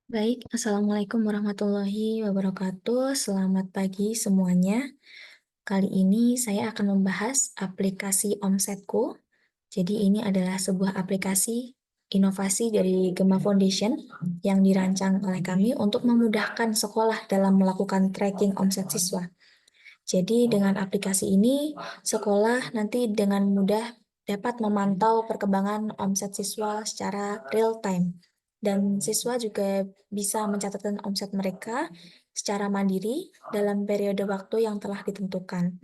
Baik, Assalamualaikum warahmatullahi wabarakatuh. Selamat pagi semuanya. Kali ini saya akan membahas aplikasi Omsetku. Jadi ini adalah sebuah aplikasi inovasi dari Gema Foundation yang dirancang oleh kami untuk memudahkan sekolah dalam melakukan tracking omset siswa. Jadi dengan aplikasi ini, sekolah nanti dengan mudah dapat memantau perkembangan omset siswa secara real time. Dan siswa juga bisa mencatatkan omset mereka secara mandiri dalam periode waktu yang telah ditentukan.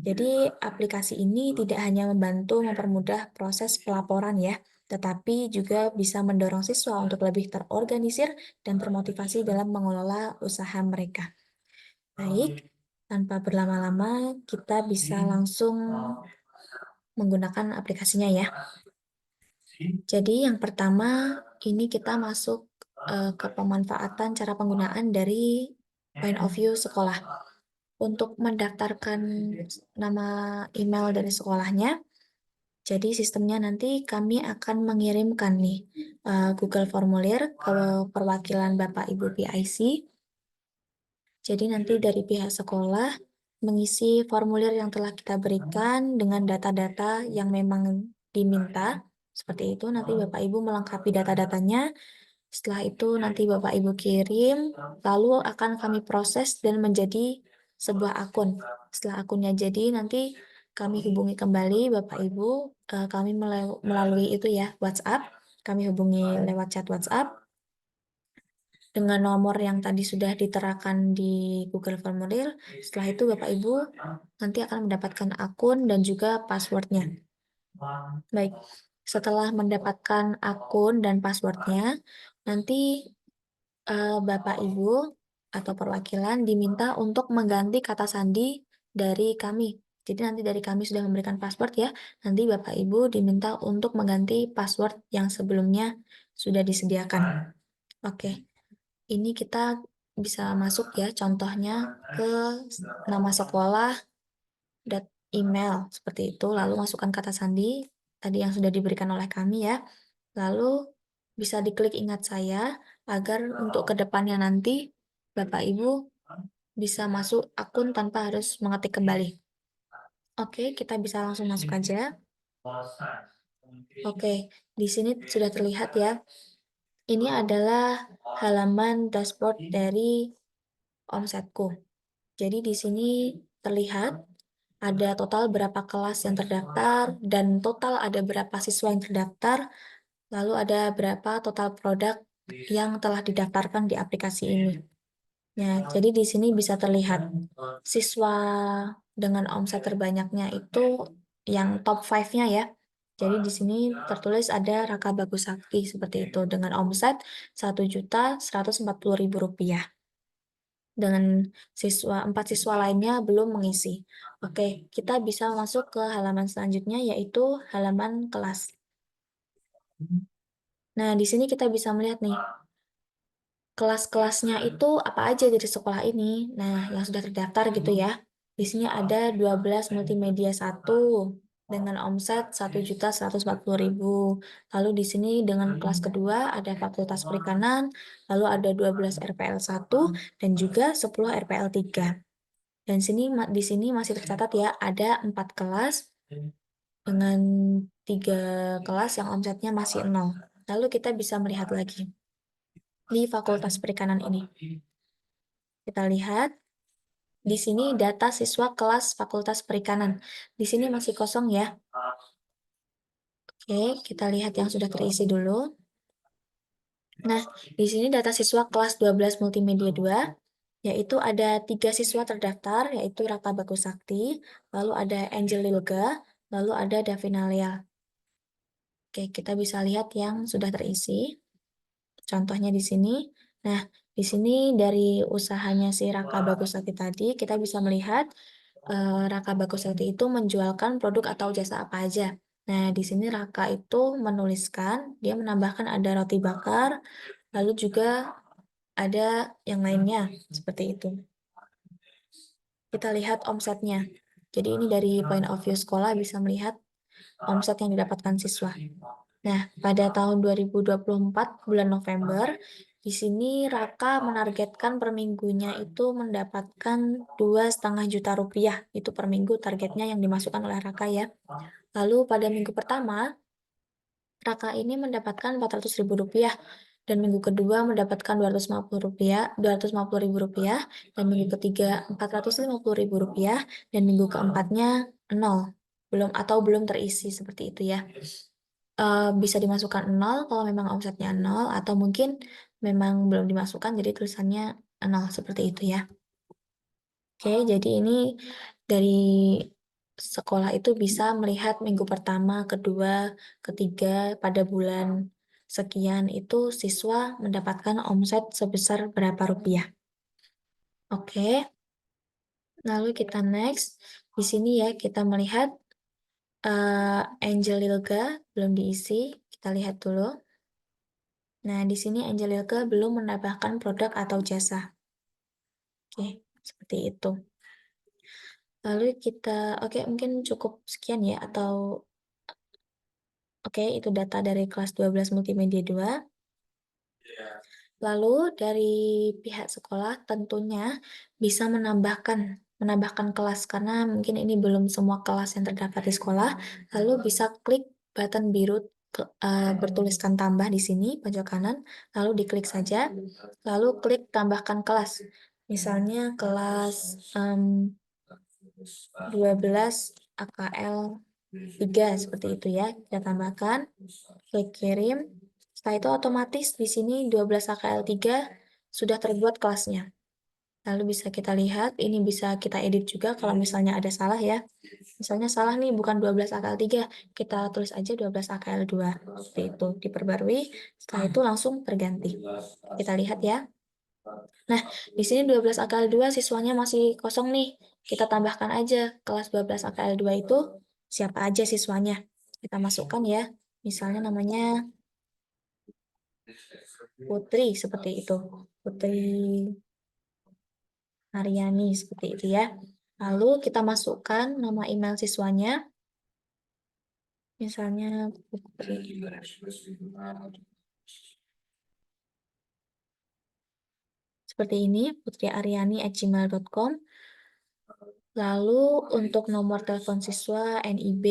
Jadi aplikasi ini tidak hanya membantu mempermudah proses pelaporan ya, tetapi juga bisa mendorong siswa untuk lebih terorganisir dan termotivasi dalam mengelola usaha mereka. Baik, tanpa berlama-lama kita bisa langsung menggunakan aplikasinya ya. Jadi yang pertama ini kita masuk ke pemanfaatan cara penggunaan dari point of view sekolah. Untuk mendaftarkan nama email dari sekolahnya, jadi sistemnya nanti kami akan mengirimkan nih Google Formulir ke perwakilan Bapak Ibu PIC. Jadi nanti dari pihak sekolah mengisi formulir yang telah kita berikan dengan data-data yang memang diminta. Seperti itu, nanti Bapak Ibu melengkapi data-datanya. Setelah itu nanti Bapak Ibu kirim, lalu akan kami proses dan menjadi sebuah akun. Setelah akunnya jadi, nanti kami hubungi kembali Bapak Ibu, kami melalui itu ya, WhatsApp. Kami hubungi lewat chat WhatsApp dengan nomor yang tadi sudah diterakan di Google Formulir. Setelah itu Bapak Ibu nanti akan mendapatkan akun dan juga passwordnya. Baik, setelah mendapatkan akun dan passwordnya, nanti Bapak Ibu atau perwakilan diminta untuk mengganti kata sandi dari kami. Jadi nanti dari kami sudah memberikan password ya, nanti Bapak Ibu diminta untuk mengganti password yang sebelumnya sudah disediakan. Oke. Ini kita bisa masuk ya, contohnya ke nama sekolah, email, seperti itu. Lalu masukkan kata sandi, tadi yang sudah diberikan oleh kami ya. Lalu bisa diklik ingat saya, agar untuk kedepannya nanti Bapak Ibu bisa masuk akun tanpa harus mengetik kembali. Oke, kita bisa langsung masuk aja. Oke, di sini sudah terlihat ya. Ini adalah halaman dashboard dari Omsetku. Jadi di sini terlihat ada total berapa kelas yang terdaftar dan total ada berapa siswa yang terdaftar, lalu ada berapa total produk yang telah didaftarkan di aplikasi ini. Ya, jadi di sini bisa terlihat siswa dengan omset terbanyaknya itu yang top 5-nya ya. Jadi di sini tertulis ada Raka Bagus Sakti seperti itu dengan omset Rp1.140.000. Dengan 4 siswa lainnya belum mengisi. Oke, kita bisa masuk ke halaman selanjutnya yaitu halaman kelas. Nah, di sini kita bisa melihat nih, kelas-kelasnya itu apa aja dari sekolah ini. Nah, yang sudah terdaftar gitu ya. Di sini ada 12 multimedia 1 dengan omset 1.140.000. Lalu di sini dengan kelas kedua ada Fakultas Perikanan, lalu ada 12 RPL 1 dan juga 10 RPL 3. Dan di sini masih tercatat ya, ada 4 kelas dengan 3 kelas yang omsetnya masih 0. Lalu kita bisa melihat lagi di Fakultas Perikanan ini. Kita lihat di sini data siswa kelas Fakultas Perikanan. Di sini masih kosong ya. Oke, kita lihat yang sudah terisi dulu. Nah, di sini data siswa kelas 12 Multimedia 2, yaitu ada 3 siswa terdaftar, yaitu Raka Bagus Sakti, lalu ada Angel Lilga, lalu ada Davina Lea. Oke, kita bisa lihat yang sudah terisi. Contohnya di sini. Nah, di sini dari usahanya si Raka Bagus Sakti tadi, kita bisa melihat Raka Bagus Sakti itu menjualkan produk atau jasa apa aja. Nah, di sini Raka itu menuliskan, dia menambahkan ada roti bakar, lalu juga ada yang lainnya, seperti itu. Kita lihat omsetnya. Jadi ini dari point of view sekolah bisa melihat omset yang didapatkan siswa. Nah, pada tahun 2024 bulan November, Di sini Raka menargetkan per minggunya itu mendapatkan 2,5 juta rupiah. Itu per minggu targetnya yang dimasukkan oleh Raka ya. Lalu pada minggu pertama, Raka ini mendapatkan 400 ribu rupiah. Dan minggu kedua mendapatkan 250 ribu rupiah. Dan minggu ketiga 450 ribu rupiah. Dan minggu keempatnya 0. Belum terisi seperti itu ya. Bisa dimasukkan 0 kalau memang omsetnya 0, atau mungkin memang belum dimasukkan jadi tulisannya 0 seperti itu ya. Oke, jadi ini dari sekolah itu bisa melihat minggu pertama, kedua, ketiga pada bulan sekian itu siswa mendapatkan omset sebesar berapa rupiah. Oke, lalu kita next. Di sini ya kita melihat Angel Lilga belum diisi. Kita lihat dulu. Nah, di sini Angelilka belum menambahkan produk atau jasa. Oke, seperti itu. Lalu oke, mungkin cukup sekian ya, oke, itu data dari kelas 12 Multimedia 2. Lalu dari pihak sekolah tentunya bisa menambahkan kelas, karena mungkin ini belum semua kelas yang terdapat di sekolah. Lalu bisa klik button biru bertuliskan tambah di sini pojok kanan, lalu diklik saja, lalu klik tambahkan kelas. Misalnya kelas 12 AKL 3 seperti itu ya. Kita tambahkan, klik kirim. Setelah itu otomatis di sini 12 AKL 3 sudah terbuat kelasnya. Lalu bisa kita lihat, ini bisa kita edit juga kalau misalnya ada salah ya. Misalnya salah nih, bukan 12 AKL 3, kita tulis aja 12 AKL 2. Seperti itu, diperbarui, setelah itu langsung terganti. Kita lihat ya. Nah, di sini 12 AKL 2 siswanya masih kosong nih. Kita tambahkan aja kelas 12 AKL 2 itu siapa aja siswanya. Kita masukkan ya. Misalnya namanya Putri, seperti itu. Putri Aryani, seperti itu ya. Lalu kita masukkan nama email siswanya. Misalnya Putri. Seperti ini, putriaryani@gmail.com. Lalu untuk nomor telepon siswa, NIB,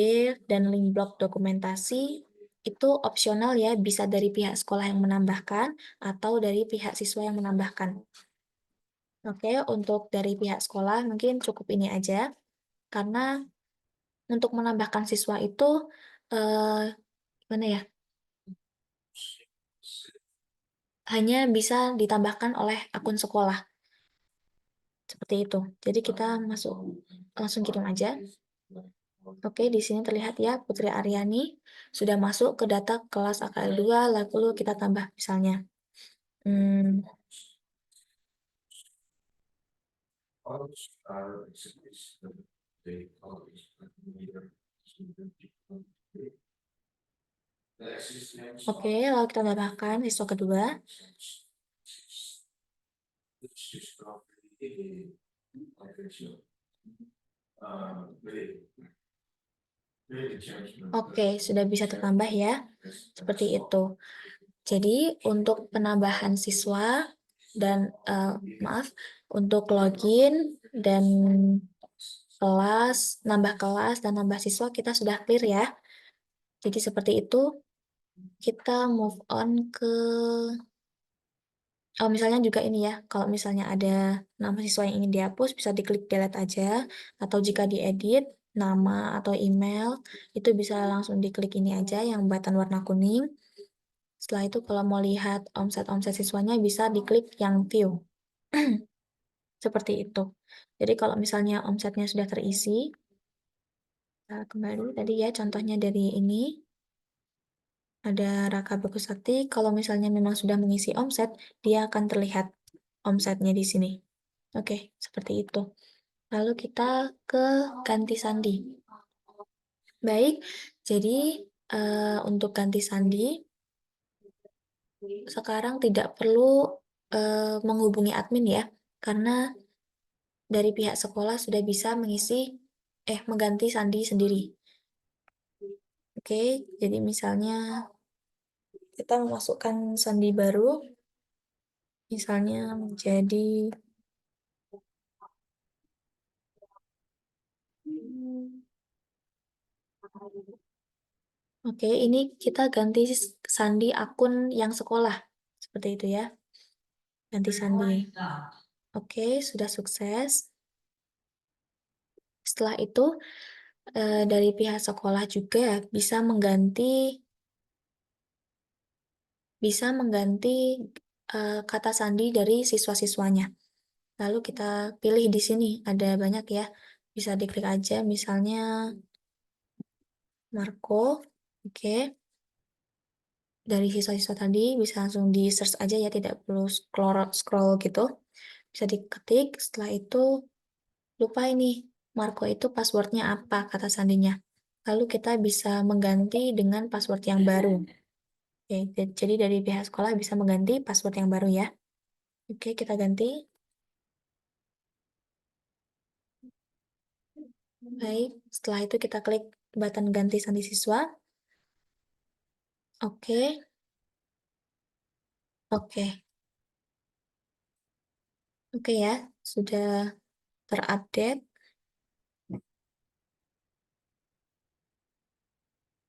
dan link blog dokumentasi, itu opsional ya, bisa dari pihak sekolah yang menambahkan atau dari pihak siswa yang menambahkan. Oke, untuk dari pihak sekolah mungkin cukup ini aja, karena untuk menambahkan siswa itu, gimana ya, hanya bisa ditambahkan oleh akun sekolah. Seperti itu. Jadi kita langsung kirim aja. Oke, di sini terlihat ya, Putri Aryani sudah masuk ke data kelas AKL 2, lalu kita tambah misalnya. Oke, lalu kita tambahkan siswa kedua. Oke, sudah bisa tertambah ya. Seperti itu. Jadi, untuk penambahan siswa dan untuk login dan nambah kelas dan nambah siswa kita sudah clear ya. Jadi seperti itu. Kita move on ke misalnya juga ini ya, kalau misalnya ada nama siswa yang ingin dihapus, bisa diklik delete aja, atau jika diedit, nama atau email, itu bisa langsung diklik ini aja, yang button warna kuning. Setelah itu kalau mau lihat omset-omset siswanya, bisa diklik yang view. Seperti itu. Jadi kalau misalnya omsetnya sudah terisi, kembali tadi ya, contohnya dari ini, ada Raka Bagus Sakti, kalau misalnya memang sudah mengisi omset, dia akan terlihat omsetnya di sini. Oke, seperti itu. Lalu kita ke ganti sandi. Baik, jadi untuk ganti sandi, sekarang tidak perlu menghubungi admin ya, karena dari pihak sekolah sudah bisa mengganti sandi sendiri. Oke, jadi misalnya kita memasukkan sandi baru, Misalnya menjadi Oke, ini kita ganti sandi akun yang sekolah. Seperti itu ya. Ganti sandi. Oke, sudah sukses. Setelah itu, dari pihak sekolah juga bisa mengganti kata sandi dari siswa-siswanya. Lalu kita pilih di sini, ada banyak ya. Bisa diklik aja, misalnya Marco. Oke, dari siswa-siswa tadi bisa langsung di search aja ya, tidak perlu scroll gitu. Bisa diketik, setelah itu lupa ini, Marco itu passwordnya apa, kata sandinya. Lalu kita bisa mengganti dengan password yang baru. Oke, jadi dari pihak sekolah bisa mengganti password yang baru ya. Oke, kita ganti. Baik, setelah itu kita klik button ganti sandi siswa. Oke, oke, oke ya, sudah terupdate.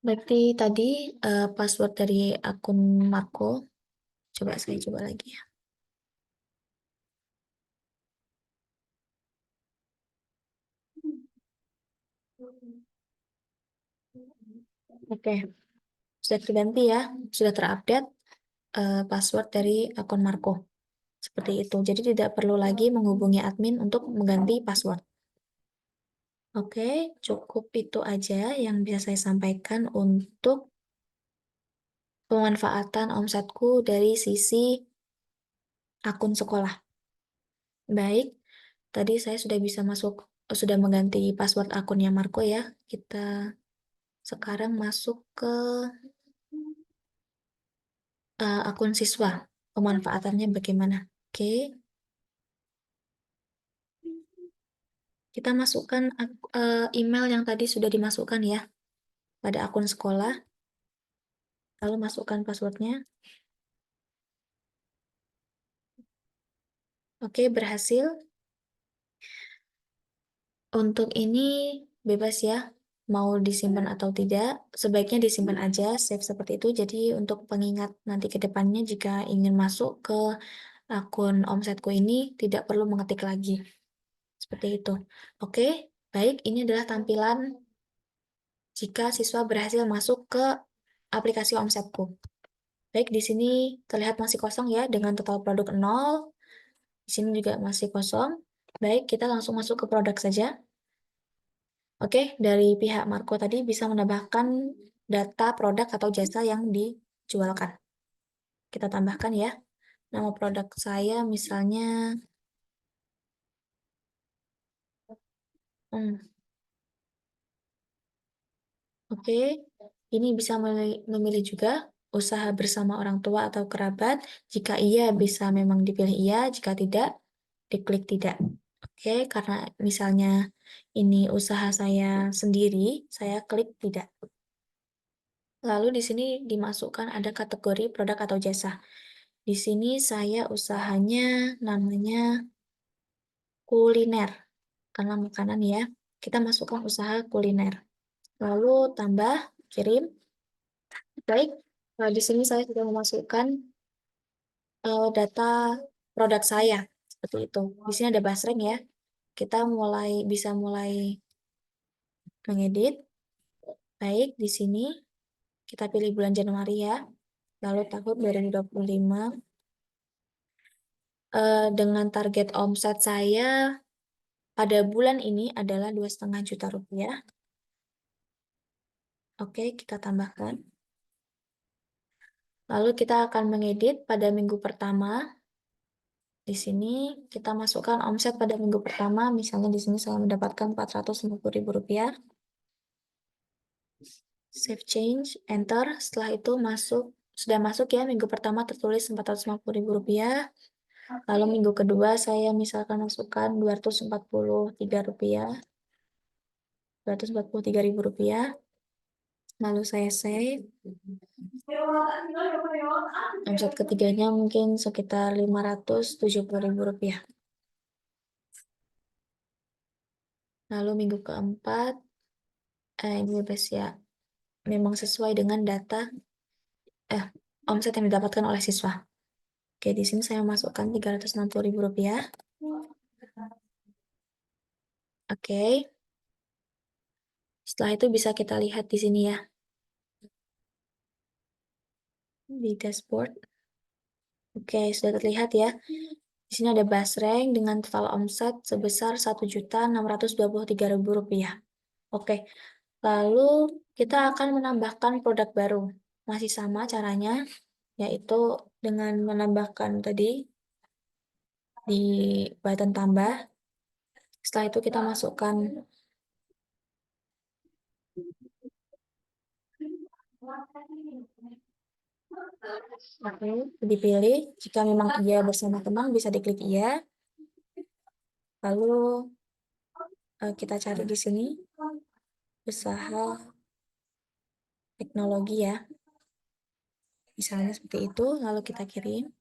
Berarti tadi password dari akun Marco. Coba saya coba lagi ya. Oke, sudah terganti ya, sudah terupdate password dari akun Marco. Seperti itu. Jadi tidak perlu lagi menghubungi admin untuk mengganti password. Oke, cukup itu aja yang bisa saya sampaikan untuk pemanfaatan omsetku dari sisi akun sekolah. Baik, tadi saya sudah bisa sudah mengganti password akunnya Marco ya. Kita sekarang masuk ke akun siswa. Pemanfaatannya bagaimana? Oke, kita masukkan email yang tadi sudah dimasukkan ya pada akun sekolah. Lalu masukkan passwordnya. Oke, berhasil. Untuk ini bebas ya, mau disimpan atau tidak. Sebaiknya disimpan aja, save seperti itu. Jadi untuk pengingat nanti ke depannya jika ingin masuk ke akun omsetku ini, tidak perlu mengetik lagi. Seperti itu. Oke, baik. Ini adalah tampilan jika siswa berhasil masuk ke aplikasi omsetku. Baik, di sini terlihat masih kosong ya, dengan total produk 0. Di sini juga masih kosong. Baik, kita langsung masuk ke produk saja. Oke, dari pihak Marco tadi bisa menambahkan data produk atau jasa yang dijualkan. Kita tambahkan ya. Nama produk saya misalnya, hmm, oke, ini bisa memilih juga usaha bersama orang tua atau kerabat. Jika iya, bisa memang dipilih iya. Jika tidak, diklik tidak. Oke, karena misalnya ini usaha saya sendiri, saya klik tidak. Lalu di sini dimasukkan ada kategori produk atau jasa. Di sini saya usahanya namanya kuliner, karena makanan ya. Kita masukkan usaha kuliner. Lalu tambah, kirim. Baik, di sini saya sudah memasukkan data produk saya. Seperti itu. Di sini ada basreng ya. Kita bisa mulai mengedit. Baik, di sini kita pilih bulan Januari ya. Lalu tahun 2025. Dengan target omset saya pada bulan ini adalah 2,5 juta rupiah. Oke, kita tambahkan. Lalu kita akan mengedit pada minggu pertama. Di sini kita masukkan omset pada minggu pertama. Misalnya di sini saya mendapatkan Rp450.000. Save change, enter. Setelah itu sudah masuk ya, minggu pertama tertulis Rp450.000. Lalu minggu kedua saya misalkan masukkan Rp243. Rp243.000. lalu saya save. Omset ketiganya mungkin sekitar Rp570.000. Lalu minggu keempat, ini bebas ya, memang sesuai dengan data omset yang didapatkan oleh siswa. Oke, di sini saya masukkan Rp360.000. Oke, setelah itu bisa kita lihat di sini ya, di dashboard. Oke, sudah terlihat ya. Di sini ada Basreng dengan total omset sebesar Rp1.623.000. Oke, lalu kita akan menambahkan produk baru. Masih sama caranya, yaitu dengan menambahkan tadi di button tambah. Setelah itu kita masukkan dipilih. Jika memang iya bersama teman bisa diklik iya. Lalu kita cari di sini usaha teknologi ya. Misalnya seperti itu, lalu kita kirim.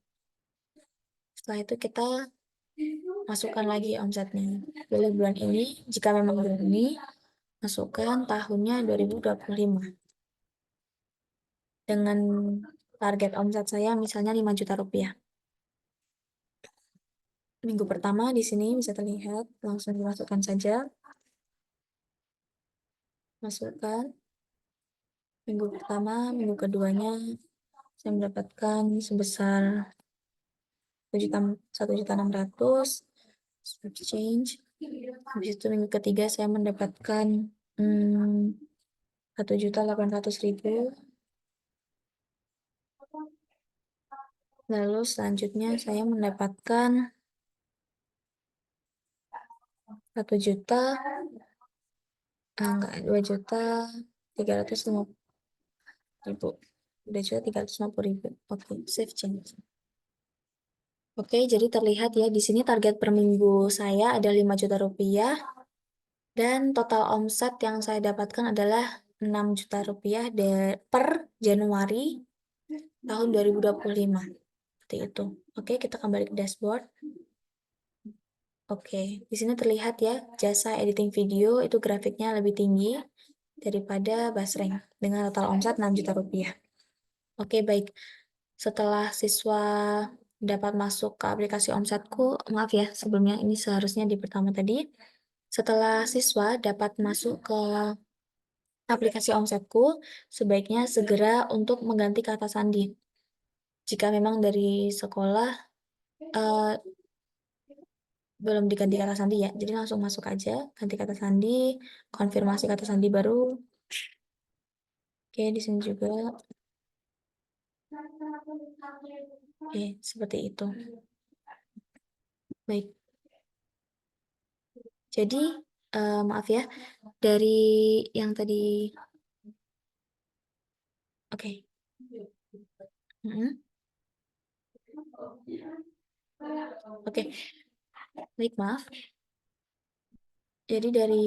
Setelah itu kita masukkan lagi omsetnya. Pilih bulan ini, jika memang bulan ini, masukkan tahunnya 2025. Dengan target omset saya misalnya Rp5 juta. Minggu pertama di sini bisa terlihat, langsung dimasukkan saja. Masukkan. Minggu pertama, minggu keduanya, saya mendapatkan sebesar 1.600.000 swap change. Habis itu minggu ketiga saya mendapatkan 1.800.000. Lalu selanjutnya saya mendapatkan 1 juta, enggak, 2.350.000. 2.350.000. Oke, save change. Oke, jadi terlihat ya di sini target per minggu saya ada Rp5 juta dan total omset yang saya dapatkan adalah Rp6 juta per Januari tahun 2025. Seperti itu. Oke, kita kembali ke dashboard. Oke, di sini terlihat ya jasa editing video itu grafiknya lebih tinggi daripada Basreng dengan total omset Rp6 juta. Oke, baik. Setelah siswa dapat masuk ke aplikasi omsetku, maaf ya, sebelumnya ini seharusnya di pertama tadi. Setelah siswa dapat masuk ke aplikasi omsetku, sebaiknya segera untuk mengganti kata sandi. Jika memang dari sekolah eh, belum diganti kata sandi ya, jadi langsung masuk aja, ganti kata sandi, konfirmasi kata sandi baru. Oke, di sini juga. Oke, seperti itu. Baik. Jadi, maaf ya, dari yang tadi, oke. Mm-mm. Oke, baik, maaf. Jadi dari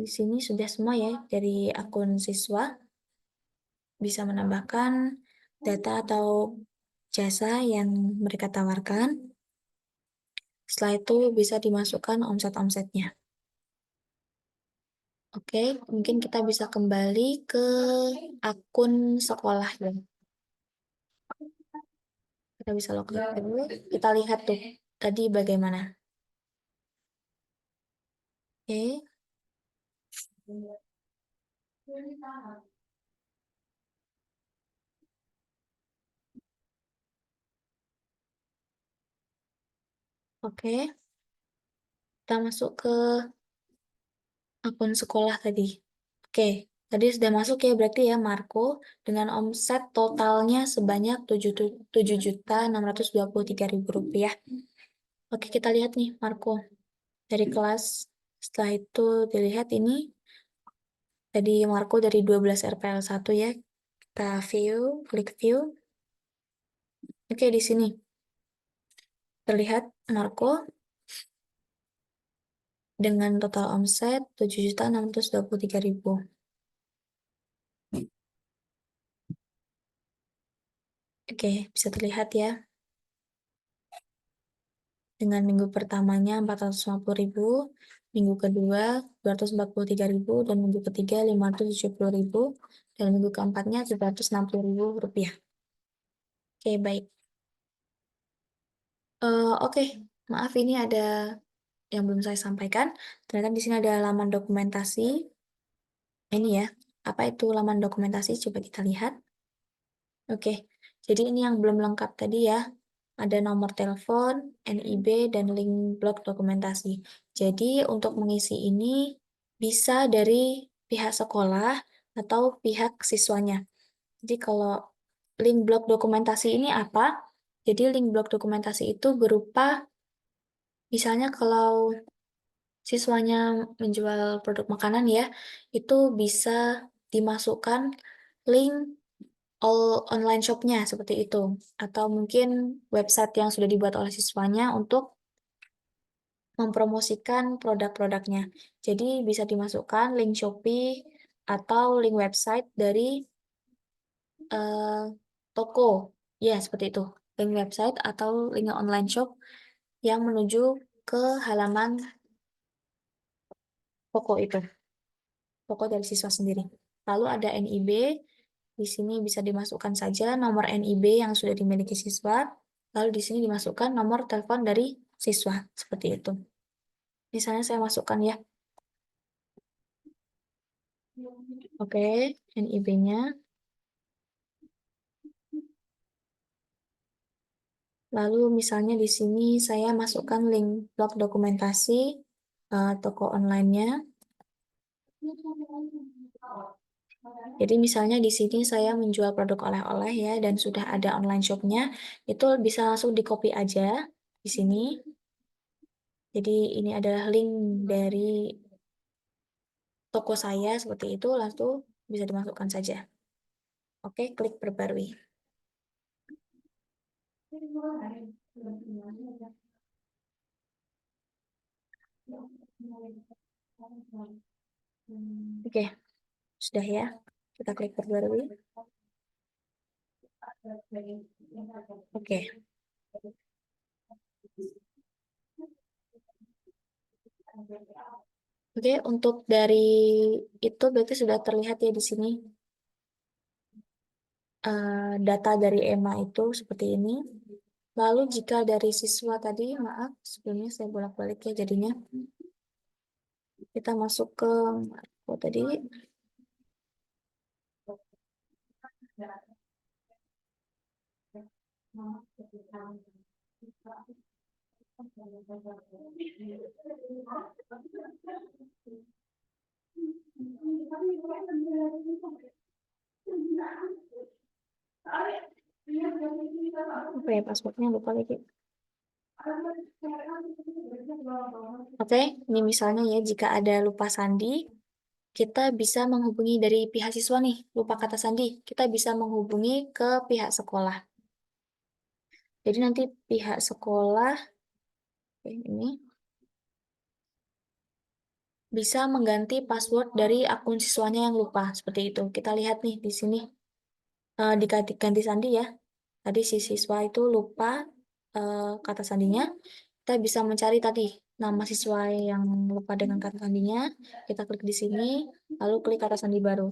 sini sudah semua ya, dari akun siswa bisa menambahkan data atau jasa yang mereka tawarkan. Setelah itu bisa dimasukkan omset-omsetnya. Oke, mungkin kita bisa kembali ke akun sekolah ya. Kita bisa login dulu. Kita lihat tuh tadi bagaimana. Oke. Oke, kita masuk ke akun sekolah tadi. Oke, tadi sudah masuk ya berarti ya Marco dengan omset totalnya sebanyak Rp7.623.000. Oke, kita lihat nih Marco dari kelas. Setelah itu dilihat ini tadi Marco dari 12 RPL 1 ya. Kita view, klik view. Oke, di sini terlihat Marco dengan total omset 7.623.000. Oke, bisa terlihat ya. Dengan minggu pertamanya 450.000, minggu kedua 243.000, dan minggu ketiga 570.000, dan minggu keempatnya 760.000 rupiah. Oke, baik. Oke, maaf ini ada yang belum saya sampaikan. Ternyata di sini ada laman dokumentasi. Ini ya, apa itu laman dokumentasi? Coba kita lihat. Oke, jadi ini yang belum lengkap tadi ya. Ada nomor telepon, NIB, dan link blog dokumentasi. Jadi untuk mengisi ini bisa dari pihak sekolah atau pihak siswanya. Jadi kalau link blog dokumentasi ini apa? Jadi link blog dokumentasi itu berupa, misalnya kalau siswanya menjual produk makanan ya, itu bisa dimasukkan link all online shop-nya seperti itu. Atau mungkin website yang sudah dibuat oleh siswanya untuk mempromosikan produk-produknya. Jadi bisa dimasukkan link Shopee atau link website dari eh, toko. Ya, seperti itu. Link website atau link online shop yang menuju ke halaman toko itu. Toko dari siswa sendiri. Lalu ada NIB, di sini bisa dimasukkan saja nomor NIB yang sudah dimiliki siswa, lalu di sini dimasukkan nomor telepon dari siswa, seperti itu. Misalnya saya masukkan ya. Oke, NIB-nya. Lalu misalnya di sini saya masukkan link blog dokumentasi toko online-nya. Jadi misalnya di sini saya menjual produk oleh-oleh ya dan sudah ada online shop-nya, itu bisa langsung di-copy aja di sini. Jadi ini adalah link dari toko saya seperti itu, langsung bisa dimasukkan saja. Oke, klik perbarui. Oke, sudah ya. Kita klik perbarui. Oke. Oke, untuk dari itu berarti sudah terlihat ya di sini data dari EMA itu seperti ini. Lalu jika dari siswa tadi, maaf sebelumnya saya bolak-balik ya jadinya. Kita masuk ke tadi. Apa ya passwordnya lupa lagi. Oke, ini misalnya ya jika ada lupa sandi, kita bisa menghubungi dari pihak siswa nih, lupa kata sandi, kita bisa menghubungi ke pihak sekolah. Jadi nanti pihak sekolah ini bisa mengganti password dari akun siswanya yang lupa, seperti itu. Kita lihat nih di sini diganti sandi ya. Tadi si siswa itu lupa kata sandinya. Kita bisa mencari tadi nama siswa yang lupa dengan kata sandinya. Kita klik di sini, lalu klik kata sandi baru.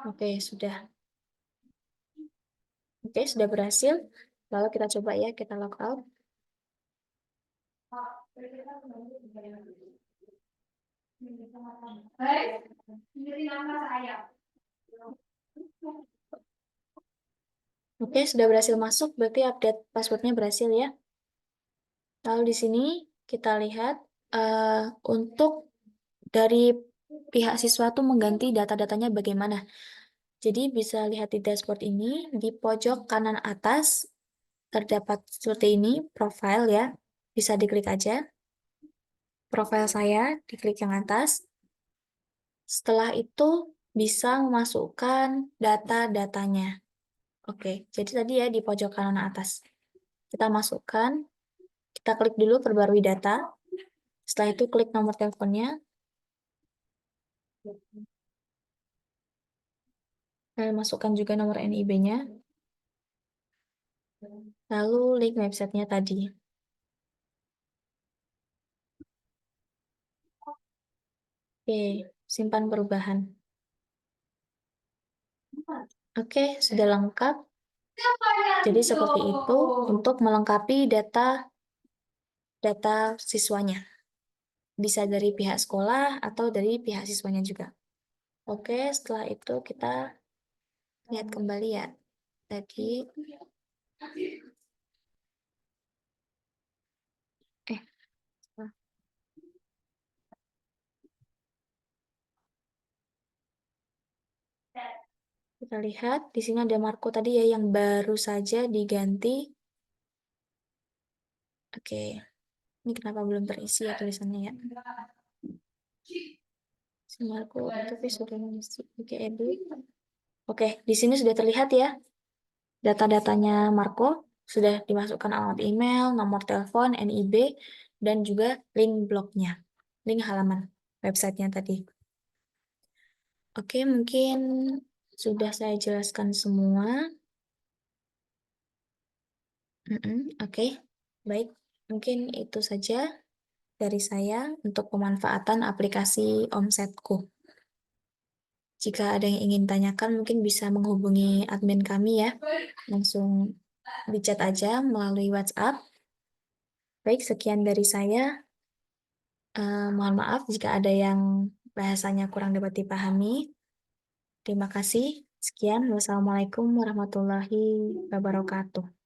Oke, sudah. Oke, sudah berhasil. Lalu kita coba ya, kita log out. Oke, sudah berhasil masuk, berarti update passwordnya berhasil ya. Lalu di sini kita lihat untuk dari pihak siswa tuh mengganti data-datanya bagaimana. Jadi bisa lihat di dashboard ini, di pojok kanan atas terdapat seperti ini, profile ya. Bisa diklik aja. Profile saya, diklik yang atas. Setelah itu bisa memasukkan data-datanya. Oke, jadi tadi ya di pojok kanan atas. Kita masukkan, kita klik dulu perbarui data. Setelah itu klik nomor teleponnya. Kalian masukkan juga nomor NIB-nya, lalu link websitenya tadi. Oke, simpan perubahan. Oke, sudah lengkap. Jadi seperti itu untuk melengkapi data siswanya. Bisa dari pihak sekolah atau dari pihak siswanya juga. Oke, setelah itu kita lihat kembali ya. Tadi, eh, kita lihat di sini ada Marco tadi ya yang baru saja diganti. Oke, ini kenapa belum terisi ya tulisannya ya? Si Marco tapi sudah mengisi. Oke, edit. Oke, di sini sudah terlihat ya data-datanya Marco. Sudah dimasukkan alamat email, nomor telepon, NIB, dan juga link blognya, link halaman websitenya tadi. Oke, mungkin sudah saya jelaskan semua. Oke, baik. Mungkin itu saja dari saya untuk pemanfaatan aplikasi Omsetku. Jika ada yang ingin tanyakan, mungkin bisa menghubungi admin kami ya. Langsung di chat aja melalui WhatsApp. Baik, sekian dari saya. Mohon maaf jika ada yang bahasanya kurang dapat dipahami. Terima kasih. Sekian. Wassalamualaikum warahmatullahi wabarakatuh.